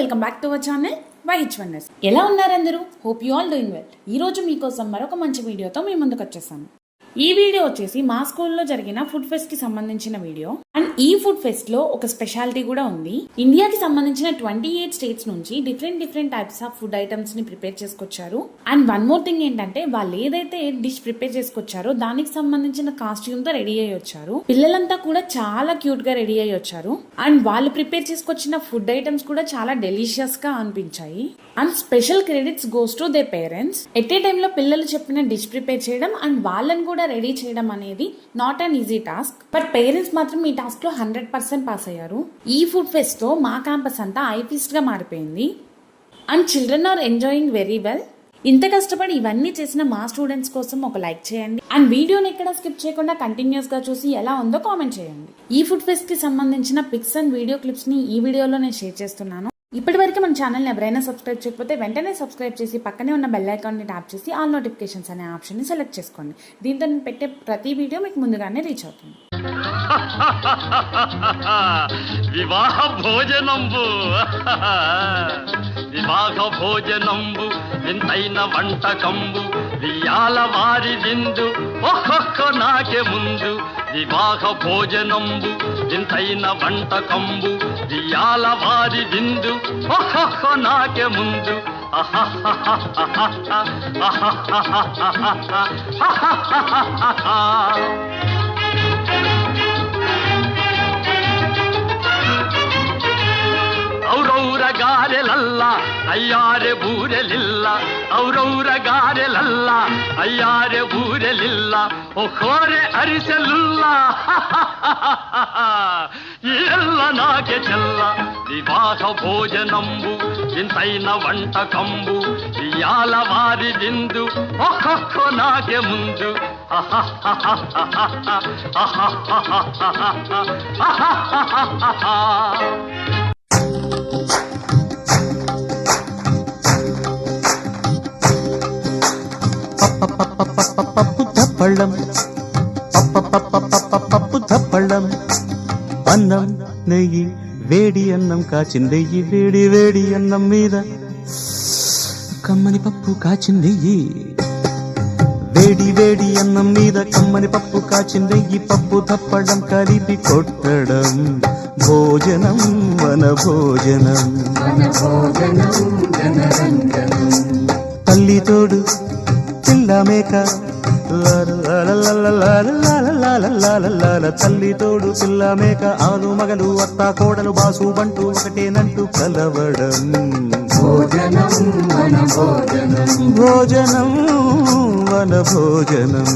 Welcome back to our channel YH1S. ఎలా ఉన్నారు అందరూ? Hope you all doing well. ఈ రోజు మీకోసం మరొక మంచి వీడియోతో మీ ముందుకు వచ్చేసాను. ఈ వీడియో వచ్చేసి మా స్కూల్లో జరిగిన ఫుడ్ ఫెస్ట్ కి సంబంధించిన వీడియో. అండ్ ఈ ఫుడ్ ఫెస్ట్ లో ఒక స్పెషాలిటీ కూడా ఉంది. ఇండియాకి సంబంధించిన 28 స్టేట్స్ నుంచి different types of food items ని ప్రిపేర్ చేసుకొచ్చారు. అండ్ వన్ మోర్ థింగ్ ఏంటంటే వాళ్ళు ఏదైతే డిష్ ప్రిపేర్ చేసుకొచ్చారో దానికి సంబంధించిన కాస్ట్యూమ్ తో రెడీ అయ్యి వచ్చారు. పిల్లలంతా కూడా చాలా క్యూట్ గా రెడీ అయ్యి వచ్చారు. అండ్ వాళ్ళు ప్రిపేర్ చేసుకొచ్చిన ఫుడ్ ఐటమ్స్ కూడా చాలా డెలిషియస్ గా అనిపించాయి. And special credits goes to they parents. At a time లో పిల్లలు చెప్పిన డిష్ ప్రిపేర్ చేయడం అండ్ వాళ్ళని కూడా రెడీ చేయడం అనేది not an easy task. But parents మాత్రం ఈ టాస్క్ లో 100% పాస్ అయ్యారు. ఈ ఫుడ్ ఫెస్ట్ తో మా క్యాంపస్ అంతా ఐ ఫీస్ట్ గా మారిపోయింది. And children are enjoying very well. ఇంత కష్టపడి ఇవన్నీ చేసిన మా స్టూడెంట్స్ కోసం ఒక లైక్ చేయండి. అండ్ వీడియోని ఎక్కడ స్కిప్ చేయకుండా కంటిన్యూస్ గా చూసి ఎలా ఉందో కామెంట్ చేయండి. ఈ ఫుడ్ ఫెస్ట్ కి సంబంధించిన పిక్స్ అండ్ వీడియో క్లిప్స్ ని ఈ వీడియోలో నేను షేర్ చేస్తున్నాను. ఇప్పటి వరకు మన ఛానల్ని ఎవరైనా సబ్స్క్రైబ్ చేయకపోతే వెంటనే సబ్స్క్రైబ్ చేసి పక్కనే ఉన్న బెల్ ఐకాన్ని ట్యాప్ చేసి ఆల్ నోటిఫికేషన్స్ అనే ఆప్షన్ని సెలెక్ట్ చేసుకోండి. దీంతో నేను పెట్టే ప్రతి వీడియో మీకు ముందుగానే రీచ్ అవుతుంది. వివాహ భోజనంబు వివాహ భోజనంబు వింతైన వంటకంబు వియాల వారి విందు ఒక్కొక్క నాకే ముందు. వివాహ భోజనంబు వింతైన వంటకంబు వియాల వారి విందు ఒక్కొక్క నాకే ముందు. ఔరౌర గారెలల్ల అయ్యారె బూరెలిల్ల ఔరౌర గారెలల్ల అయ్యారె బూరెలిల్ల ఒక్కోరె అరిసెలుల్ల ಎಲ್ಲ ನಾಕೆ ಚೆಲ್ಲ. ವಿವಾಹ ಭೋಜನಂಬು ಇಂತೈನ వంటకంబు ఇయాల వారి విందు ఒక్కొక్క నాకే ముందు. పప్పు తప్పళ్ళం పప్పు తప్పళ్ళం అన్నం నెయ్యి వేడి అన్నం కాచిందెయ్యి వేడి వేడి అన్నం మీద కమ్మని పప్పు కాచిందెయ్యి వేడి వేడి అన్నం మీద కమ్మని పప్పు కాచిందెయ్యి పప్పు తప్పడం కలిపి కొట్టడం భోజనం వన భోజనం తల్లి తోడు పిల్ల మేక తల్లి తోడు పిల్ల మేక ఆలు మగలు అత్త కోడలు బాసు బంటూ ఒకటేనంటూ కలవడం భోజనం వన భోజనం